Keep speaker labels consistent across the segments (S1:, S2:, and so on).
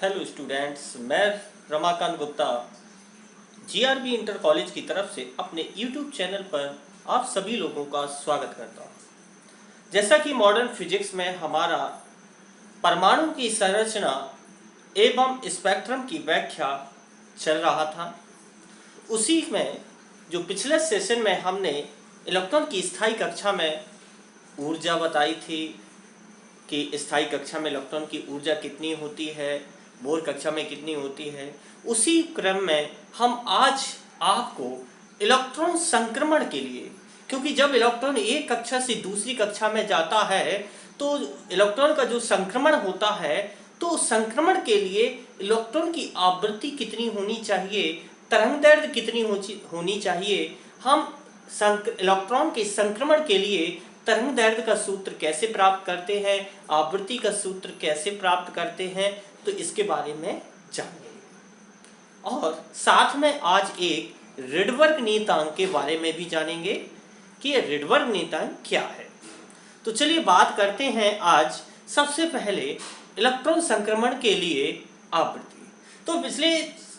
S1: Hello students, मैं Ramakant Gupta GRB inter college की तरफ से अपने यूट्यूब चैनल पर आप सभी लोगों का स्वागत करता हूं। जैसा कि मॉडर्न फिजिक्स में हमारा परमाणु की संरचना एवं स्पेक्ट्रम की व्याख्या चल रहा था, उसी में जो पिछले सेशन में हमने इलेक्ट्रॉन की स्थायी कक्षा में ऊर्जा बताई थी कि स्थायी कक्षा में इलेक्ट्रॉन की ऊर्जा कितनी होती है, बोर कक्षा में कितनी होती है, उसी क्रम में हम आज आपको इलेक्ट्रॉन संक्रमण के लिए, क्योंकि जब इलेक्ट्रॉन एक कक्षा से दूसरी कक्षा में जाता है तो इलेक्ट्रॉन का जो संक्रमण होता है, तो संक्रमण के लिए इलेक्ट्रॉन की आवृत्ति कितनी होनी चाहिए, तरंगदैर्घ्य कितनी होनी चाहिए, हम इलेक्ट्रॉन के संक्रमण के लिए तरंगदैर्घ्य का सूत्र कैसे प्राप्त करते हैं, आवृत्ति का सूत्र कैसे प्राप्त करते हैं, तो इसके बारे में जानेंगे। और साथ में आज एक रिडबर्ग नियतांक के बारे में भी जानेंगे कि ये रिडबर्ग नियतांक क्या है। तो चलिए बात करते हैं आज सबसे पहले इलेक्ट्रॉन संक्रमण के लिए आवृत्ति। तो पिछले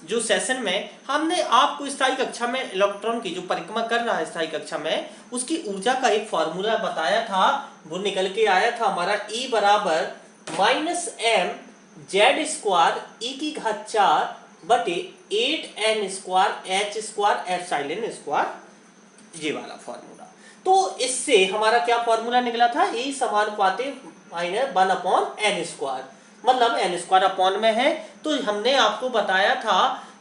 S1: जो सेशन में हमने आपको स्थायी कक्षा में इलेक्ट्रॉन की जो परिक्रमा कर रहा है स्थायी कक्षा में, उसकी ऊर्जा का एक फॉर्मूला बताया था। वो निकल के आया था हमारा E बराबर -m z स्क्वायर e की घात 4 बटे 8n square h square epsilon square, ये वाला फॉर्मूला। तो इससे हमारा क्या फॉर्मूला निकला था, E समानुपाती -1/n स्क्वायर, मतलब n स्क्वायर अपॉन में है। तो हमने आपको बताया था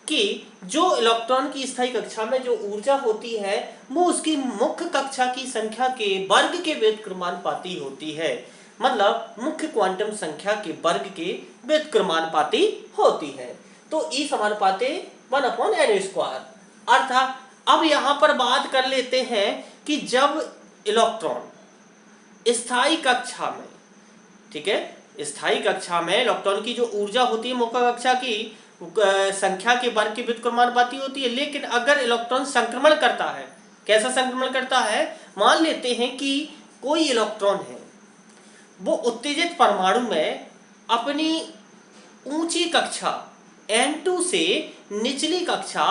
S1: कि जो इलेक्ट्रॉन की स्थायी कक्षा में जो ऊर्जा होती है वो उसकी मुख्य कक्षा की संख्या के वर्ग के व्युत्क्रमानुपाती होती है, मतलब मुख्य क्वांटम संख्या के वर्ग के व्युत्क्रमानुपाती होती है। तो E समानुपाती 1/n स्क्वायर। अर्थात अब यहाँ पर बात कर लेते हैं कि जब इलेक्ट्रॉन स्थायी कक्षा में, ठीक है, स्थायी कक्षा में इलेक्ट्रॉन की जो ऊर्जा होती है मुख्य कक्षा की संख्या के वर्ग की व्युत्क्रमानुपाती होती है। लेकिन अगर इलेक्ट्रॉन संक्रमण करता है, कैसा संक्रमण करता है, मान लेते हैं कि कोई इलेक्ट्रॉन है, वो उत्तेजित परमाणु में अपनी ऊंची कक्षा N2 से निचली कक्षा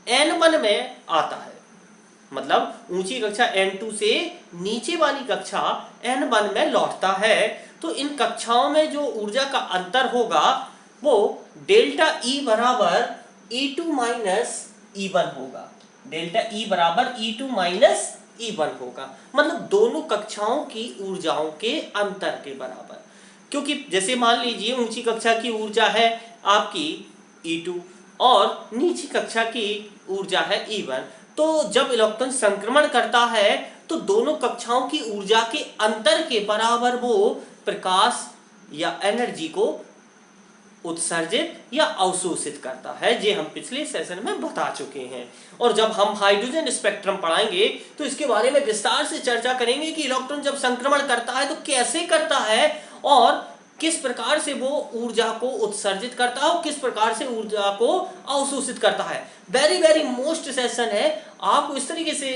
S1: N1 में आता है, मतलब ऊंची कक्षा N2 से नीचे वाली कक्षा N1 में लौटता है। तो इन कक्षाओं में जो ऊर्जा का अंतर होगा वो डेल्टा E बराबर E2 माइनस E1 होगा, डेल्टा E बराबर E2 माइनस E1 होगा, मतलब दोनों कक्षाओं की ऊर्जाओं के अंतर के बराबर। क्योंकि जैसे मान लीजिए ऊंची कक्षा की ऊर्जा है आपकी E2 और नीची कक्षा की ऊर्जा है E1, तो जब इलेक्ट्रॉन संक्रमण करता है तो दोनों कक्षाओं की ऊर्जा के अंतर के बराबर वो प्रकाश या एनर्जी को उत्सर्जित या अवशोषित करता है, जे हम पिछले सेशन में बता चुके हैं। और जब हम हाइड्रोजन स्पेक्ट्रम पढ़ाएंगे तो इसके बारे में विस्तार से चर्चा करेंगे कि इलेक्ट्रॉन जब संक्रमण करता है तो कैसे करता है और किस प्रकार से वो ऊर्जा को उत्सर्जित करता है और किस प्रकार से ऊर्जा को अवशोषित करता है। वेरी मोस्ट सेशन है, आपको इस तरीके से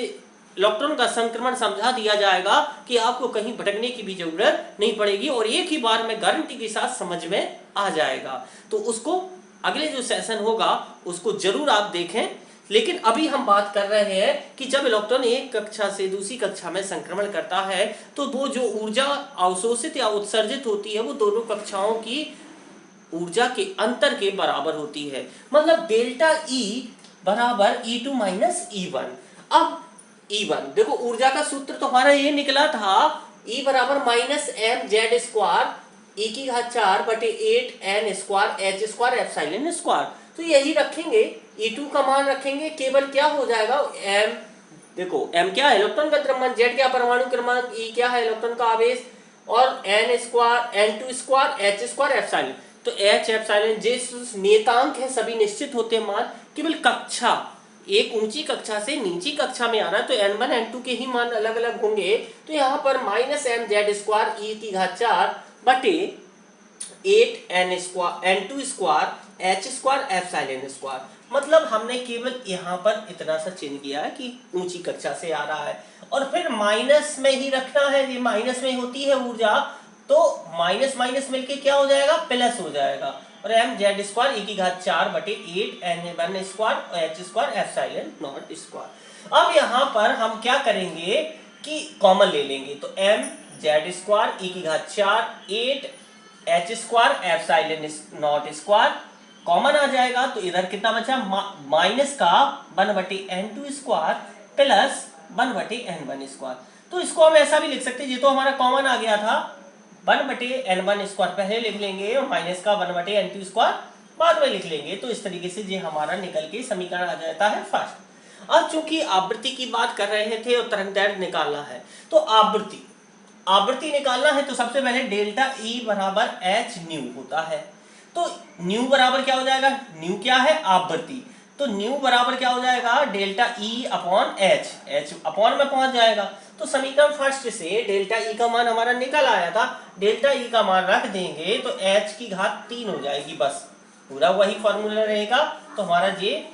S1: इलेक्ट्रॉन का संक्रमण समझा दिया जाएगा कि आपको कहीं भटकने की भी जरूरत नहीं पड़ेगी और एक ही बार में गारंटी के साथ समझ में आ जाएगा। तो उसको अगले जो सेशन होगा उसको जरूर आप देखें। लेकिन अभी हम बात कर रहे हैं कि जब इलेक्ट्रॉन एक कक्षा से दूसरी कक्षा में संक्रमण करता है तो वो जो ऊर्जा अवशोषित या उत्सर्जित होती है वो दोनों कक्षाओं की ऊर्जा के अंतर के बराबर होती है, मतलब डेल्टा E बराबर E2 माइनस E1। अब E1 देखो, ऊर्जा का सूत्र तो हमारा ये निकला था, E बराबर -m z स्क्वायर e की घात 4 बटे 8n square h square epsilon square. तो यही रखेंगे, E2 का मान रखेंगे, केवल क्या हो जाएगा m, देखो m क्या है इलेक्ट्रॉन का द्रव्यमान, z क्या परमाणु क्रमांक, E क्या है इलेक्ट्रॉन का आवेश और n square n2 square h square epsilon. तो h एप्सिलॉन j नियतांक है, सभी निश्चित होते हैं मान, केवल कक्षा एक ऊंची कक्षा से नीची कक्षा में आना है तो n1 n2 के ही मान अलग अलग होंगे। तो यहाँ पर -m z स्क्वायर e की घात 4 बटे 8n square n2 square h square epsilon square, मतलब हमने केवल यहाँ पर इतना सा चिन्ह किया है कि ऊंची कक्षा से आ रहा है और फिर माइनस में ही रखना है, ये माइनस में होती है ऊर्जा, तो माइनस माइनस मिलके क्या हो जाएगा, प्लस हो जाएगा और एम जेड स्क्वायर ई की घात 4 बटे 8 n1 square H square epsilon naught square. अब यहाँ पर हम क्या करेंगे कि कॉमन ले लेंगे, तो एम जेड स्क्वायर ई की घात 4 8 H square epsilon naught square common आ जाएगा, तो इधर कितना बचा माइनस का 1/n2 square plus 1/n1 square. तो इसको हम ऐसा भी लिख सकते हैं, ये तो हमारा कॉमन आ गया था, 1/n1 स्क्वायर पहले लिख लेंगे और माइनस का 1/n2 स्क्वायर बाद में लिख लेंगे। तो इस तरीके से ये हमारा निकल के समीकरण आ जाता है फर्स्ट। अब चूंकि आवृत्ति की बात कर रहे थे और तरंगदैर्घ्य निकालना है, तो आवृत्ति निकालना है, तो सबसे पहले डेल्टा ई बराबर एच न्यू होता है। तो न्यू बराबर क्या हो जाएगा, न्यू क्या है आवृत्ति, तो न्यू बराबर क्या हो जाएगा delta E upon H, H upon में पहुंच जाएगा। तो समीकरण फर्स्ट से डेल्टा ई का मान हमारा निकल आया था, डेल्टा ई का मान रख देंगे तो एच की घात 3 हो जाएगी, बस पूरा वही फॉर्मूला रहेगा। तो हमारा ये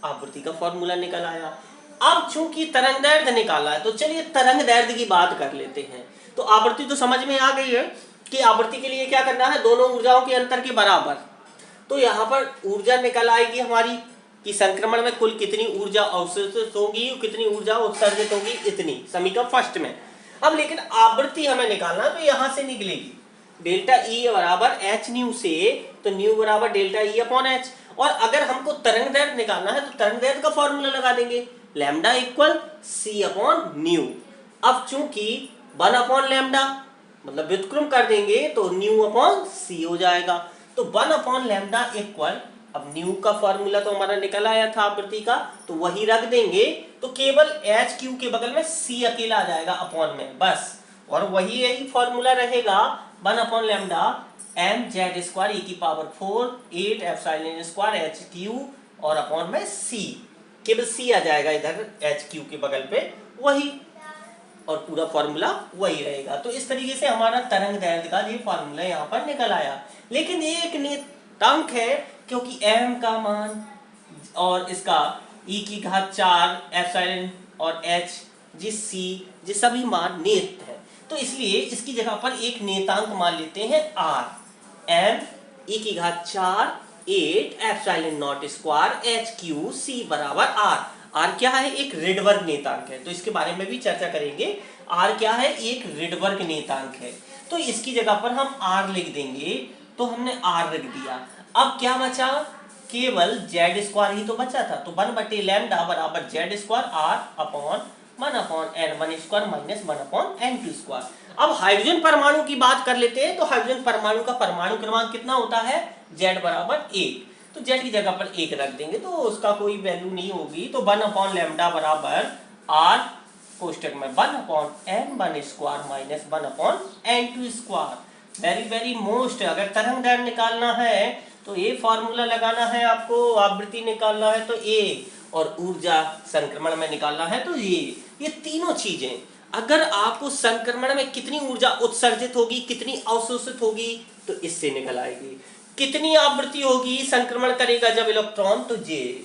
S1: आवृत्ति का फॉर्मूला निकल आया। अब चूंकि तरंगदैर्घ्य निकाला है, तो चलिए तरंगदैर्घ्य की बात कर लेते हैं। तो आवृत्ति तो समझ में आ गई है कि आवृत्ति के लिए क्या करना है, दोनों ऊर्जाओं के अंतर के बराबर। तो यहाँ पर ऊर्जा निकल आएगी हमारी कि संक्रमण में कुल कितनी ऊर्जा अवशोषित होगी, कितनी ऊर्जा उत्सर्जित होगी, इतनी, समीकरण फर्स्ट में। अब लेकिन आवृत्ति हमें निकालना, तो यहाँ से निकलेगी डेल्टा ई बराबर एच न्यू से, तो न्यू बराबर डेल्टा ई अपॉन एच। और अगर हमको तरंगदैर्घ्य निकालना है, तो तरंगदैर्घ्य का फॉर्मूला लगा देंगे, lambda equal C upon nu. अब चूंकि 1 अपॉन लैम्डा मतलब व्युत्क्रम कर देंगे तो न्यू अपॉन सी हो जाएगा। तो 1 अपॉन लैम्डा इक्वल, अब न्यू का फॉर्मूला तो हमारा निकल आया था आवृत्ति का, तो वही रख देंगे, तो केवल एच क्यू के बगल में सी अकेला आ जाएगा अपॉन में, बस। और वही यही फॉर्मूला रहेगा 1 upon lambda M Z square E की power 4 8 epsilon square H Q और अपॉन में सी, केवल सी आ जाएगा इधर एच क्यू के बगल पे, वही, और पूरा फॉर्मूला वही रहेगा। तो इस तरीके से हमारा तरंगदैर्घ्य का ये फॉर्मूला यहाँ पर निकल आया। लेकिन एक नियतांक है, क्योंकि m का मान और इसका e की घात 4 एप्सिलॉन और h जी c ये सभी मान नियत है, तो इसलिए इसकी जगह पर एक नियतांक मान लेते हैं r, m e की घात 4 8 epsilon naught square h Q c बराबर r। r क्या है, एक रिडबर्ग नियतांक है, तो इसके बारे में भी चर्चा करेंगे। r क्या है, एक रिडबर्ग नियतांक है, तो इसकी जगह पर हम r लिख देंगे, तो हमने r रख दिया। अब क्या बचा, केवल जेड स्क्वायर ही तो बचा था, तो 1 लैम्डा बराबर Z square r upon 1 upon n1 square minus 1 upon n2 square. अब हाइड्रोजन परमाणु की बात कर लेते हैं, तो हाइड्रोजन परमाणु का परमाणु क्रमांक कितना होता है, z बराबर 1, तो z की जगह पर 1 रख देंगे, तो उसका कोई वैल्यू नहीं होगी। तो 1 अपॉन लैम्डा बराबर r कोष्टक में 1 upon n1 square minus 1 upon n2 square. Very very most, अगर तरंगदैर्घ्य निकालना है तो ये फॉर्मूला लगाना है आपको, आवृत्ति निकालना है तो ए, और ऊर्जा संक्रमण में निकालना है तो ये तीनों चीजें। अगर आपको संक्रमण में कितनी ऊर्जा उत्सर्जित होगी, कितनी अवशोषित होगी, तो इससे निकल आएगी। कितनी आवृत्ति होगी, संक्रमण करेगा जब इलेक्ट्रॉन, तो ये,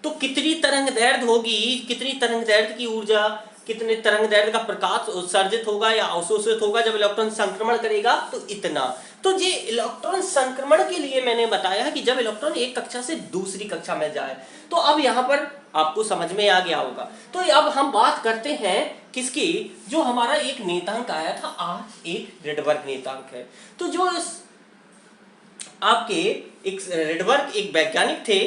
S1: तो कितनी तरंगदैर्घ्य होगी, कितनी तरंगदैर्घ्य की ऊर्जा, कितने तरंगदैर्घ्य का प्रकाश उत्सर्जित होगा या अवशोषित होगा जब इलेक्ट्रॉन संक्रमण करेगा, तो इतना। तो ये इलेक्ट्रॉन संक्रमण के लिए मैंने बताया कि जब इलेक्ट्रॉन एक कक्षा से दूसरी कक्षा में जाए, तो अब यहाँ पर आपको समझ में आ गया होगा। तो अब हम बात करते हैं किसकी, जो हमारा एक नियतांक आया था r, एक रिडबर्ग नियतांक है। तो जो आपके एक रिडबर्ग एक वैज्ञानिक थे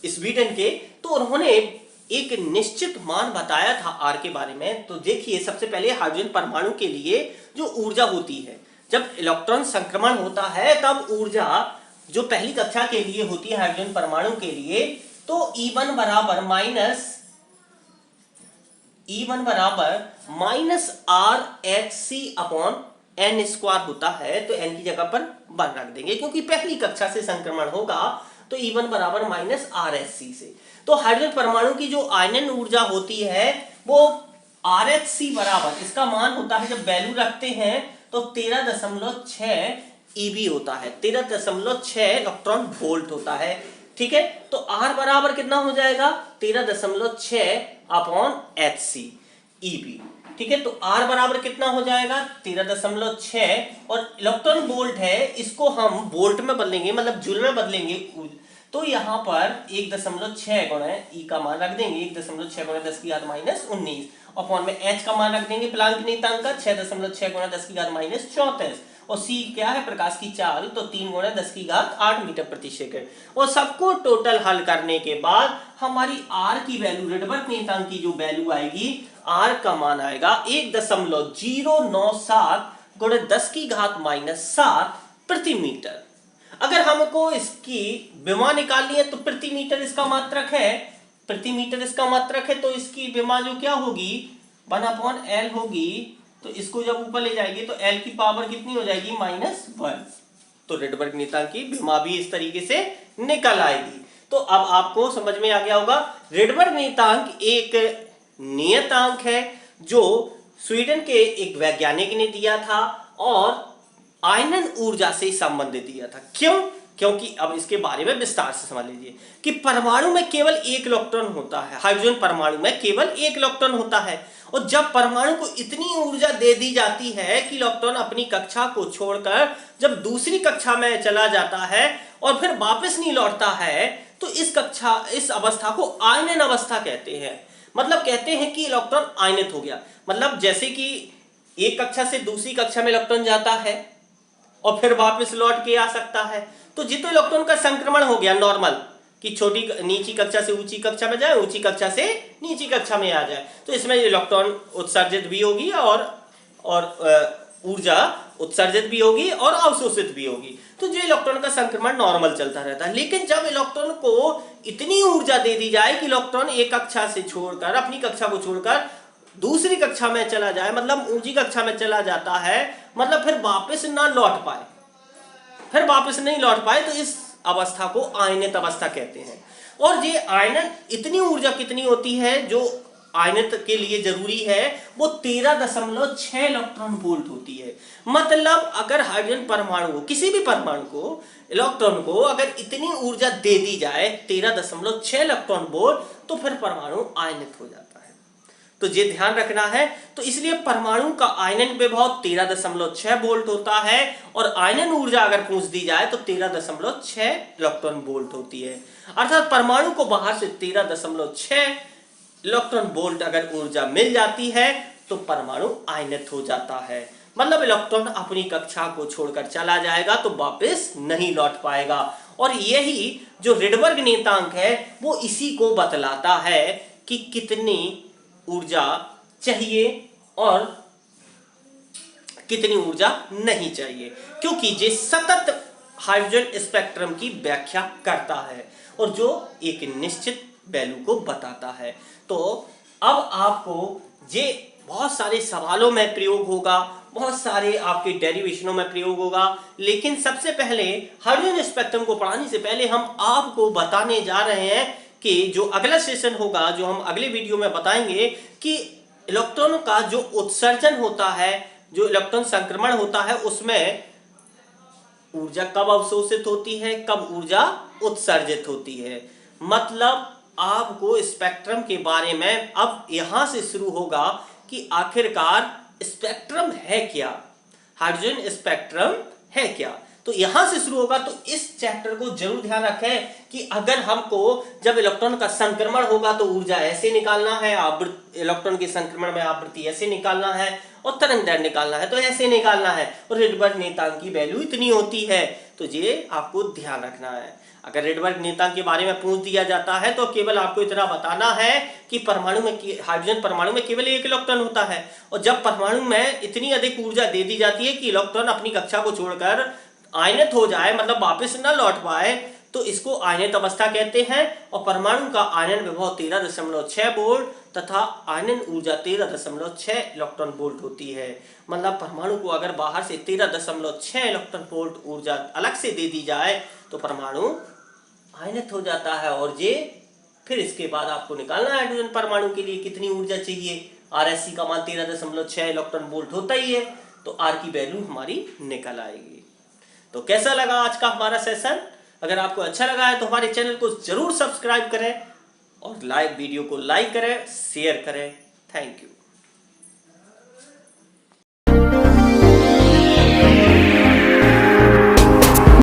S1: स्वीडन के, तो उन्होंने एक निश्चित मान बताया था आर के बारे में। तो देखिए, सबसे पहले हाइड्रोजन परमाणु के लिए जो ऊर्जा होती है, जब इलेक्ट्रॉन संक्रमण होता है तब ऊर्जा जो पहली कक्षा के लिए होती है हाइड्रोजन परमाणु के लिए, तो E1 बराबर minus R H C upon N square होता है। तो एन की जगह पर 1 रख देंगे, क्योंकि पहली कक्षा से संक्रमण होगा, तो E1 बराबर माइनस आर एच सी से। तो हाइड्रोजन परमाणु की जो आयनन ऊर्जा होती है वो RH बराबर, इसका मान होता है जब वैल्यू रखते हैं तो 13.6 EV होता है, 13.6 इलेक्ट्रॉन वोल्ट होता है, ठीक है। तो R बराबर कितना हो जाएगा, 13.6 अपॉन HC EV, ठीक है। तो R बराबर कितना हो जाएगा 13.6 और इलेक्ट्रॉन वोल्ट है, इसको हम वोल्ट में बदलेंगे मतलब जूल में बदलेंगे। तो यहाँ पर 1.6 गुणा ई का मान रख देंगे 1.6 गुणा 10 की घात -19 और फॉर्म में h का मान रख देंगे प्लांक नियतांक का 6.6 गुणा 10 की घात -34 और c क्या है प्रकाश की चाल तो 3 गुणा 10 की घात 8 मीटर प्रति सेकंड। और सबको टोटल हल करने के बाद हमारी r की वैल्यू रेडबर्ग नियतांक की जो वैल्यू आएगी r का मान आएगा 1.097 गुणा 10 की घात -7 प्रति मीटर। अगर हमको इसकी विमा निकालनी है तो प्रति मीटर इसका मात्रक है, प्रति मीटर इसका मात्रक है, तो इसकी विमा जो क्या होगी 1/L होगी। तो इसको जब ऊपर ले जाएगी तो L की पावर कितनी हो जाएगी -1। तो रेडबर्ग नियतांक की विमा भी इस तरीके से निकल आएगी। तो अब आपको समझ में आ गया होगा रेडबर्ग नियतांक एक नियतांक है जो स्वीडन के एक वैज्ञानिक ने दिया था और आयनन ऊर्जा से संबंधित दिया था। क्यों? क्योंकि अब इसके बारे में विस्तार से समझ लीजिए कि परमाणु में केवल एक इलेक्ट्रॉन होता है, हाइड्रोजन परमाणु में केवल एक इलेक्ट्रॉन होता है और जब परमाणु को इतनी ऊर्जा दे दी जाती है कि इलेक्ट्रॉन अपनी कक्षा को छोड़कर जब दूसरी कक्षा में चला जाता है और फिर वापस नहीं लौटता है तो इस अवस्था को आयनन अवस्था कहते हैं। मतलब कहते हैं कि इलेक्ट्रॉन आयनित हो गया, मतलब जैसे कि एक कक्षा से दूसरी कक्षा में इलेक्ट्रॉन जाता है और फिर वापस लौट के आ सकता है। तो जितना इलेक्ट्रॉन का संक्रमण हो गया नॉर्मल कि छोटी नीची कक्षा से ऊंची कक्षा में जाए, ऊंची कक्षा से नीची कक्षा में आ जाए, तो इसमें इलेक्ट्रॉन उत्सर्जित भी होगी और ऊर्जा उत्सर्जित भी होगी और अवशोषित भी होगी। तो जो इलेक्ट्रॉन का संक्रमण नॉर्मल चलता रहता है। लेकिन जब इलेक्ट्रॉन को इतनी ऊर्जा दे दी जाए कि इलेक्ट्रॉन एक कक्षा से छोड़कर अपनी कक्षा को छोड़कर दूसरी कक्षा में चला जाए, मतलब ऊंची कक्षा में चला जाता है, मतलब फिर वापस ना लौट पाए, फिर वापस नहीं लौट पाए, तो इस अवस्था को आयनित अवस्था कहते हैं। और ये आयनन इतनी ऊर्जा कितनी होती है जो आयनित के लिए जरूरी है वो 13.6 इलेक्ट्रॉन वोल्ट होती है। मतलब अगर हाइड्रोजन परमाणु को, किसी भी परमाणु को, इलेक्ट्रॉन को अगर इतनी ऊर्जा दे दी जाए 13.6 इलेक्ट्रॉन वोल्ट तो फिर परमाणु आयनित हो जाता है। तो ये ध्यान रखना है। तो इसलिए परमाणु का आयनन विभव 13.6 वोल्ट होता है और आयनन ऊर्जा अगर पूछ दी जाए तो 13.6 इलेक्ट्रॉन वोल्ट होती है। अर्थात परमाणु को बाहर से 13.6 इलेक्ट्रॉन वोल्ट अगर ऊर्जा मिल जाती है तो परमाणु आयनित हो जाता है। मतलब इलेक्ट्रॉन अपनी कक्षा को छोड़कर चला जाएगा तो वापस नहीं लौट पाएगा। और यही जो रेडबर्ग नियतांक है वो इसी को बतलाता है कि कितनी ऊर्जा चाहिए और कितनी ऊर्जा नहीं चाहिए, क्योंकि ये सतत हाइड्रोजन स्पेक्ट्रम की व्याख्या करता है और जो एक निश्चित वैल्यू को बताता है। तो अब आपको ये बहुत सारे सवालों में प्रयोग होगा, बहुत सारे आपके डेरिवेशनों में प्रयोग होगा, लेकिन सबसे पहले हाइड्रोजन स्पेक्ट्रम को पढ़ाने से पहले हम आपको बताने जा रहे हैं कि जो अगला सेशन होगा, जो हम अगले वीडियो में बताएंगे कि इलेक्ट्रॉन का जो उत्सर्जन होता है, जो इलेक्ट्रॉन संक्रमण होता है, उसमें ऊर्जा कब अवशोषित होती है, कब ऊर्जा उत्सर्जित होती है। मतलब आपको स्पेक्ट्रम के बारे में अब यहां से शुरू होगा कि आखिरकार स्पेक्ट्रम है क्या, हाइड्रोजन स्पेक्ट्रम है क्या। तो यहां से शुरू होगा। तो इस चैप्टर को जरूर ध्यान रखें कि अगर हमको जब इलेक्ट्रॉन का संक्रमण होगा तो ऊर्जा ऐसे निकालना है, इलेक्ट्रॉन के संक्रमण में आवृत्ति ऐसे निकालना है और तरंग दैर्ध्य निकालना है तो ऐसे निकालना है, और रेडबर्ग नियतांक की वैल्यू इतनी होती है। तो ये आपको ध्यान रखना है। अगर रेडबर्ग नियतांक के बारे में पूछ दिया जाता है तो केवल आपको इतना बताना है कि परमाणु में, हाइड्रोजन परमाणु में केवल एक इलेक्ट्रॉन होता है और जब परमाणु में इतनी अधिक ऊर्जा दे दी जाती है कि इलेक्ट्रॉन अपनी कक्षा को छोड़कर आयनित हो जाए, मतलब वापस न लौट पाए, तो इसको आयनित अवस्था कहते हैं। और परमाणु का आयनन विभव 13.6 वोल्ट तथा आयनन ऊर्जा 13.6 इलेक्ट्रॉन वोल्ट होती है। मतलब परमाणु को अगर बाहर से 13.6 इलेक्ट्रॉन वोल्ट ऊर्जा अलग से दे दी जाए तो परमाणु आयनित हो जाता है। और ये फिर इसके बाद आपको निकालना है हाइड्रोजन परमाणु के लिए कितनी ऊर्जा चाहिए। RSC का मान 13.6 इलेक्ट्रॉन वोल्ट होता ही है, तो R की वैल्यू हमारी निकल आएगी। तो कैसा लगा आज का हमारा सेशन? अगर आपको अच्छा लगा है तो हमारे चैनल को जरूर सब्सक्राइब करें और वीडियो को लाइक करें, शेयर करें। Thank you.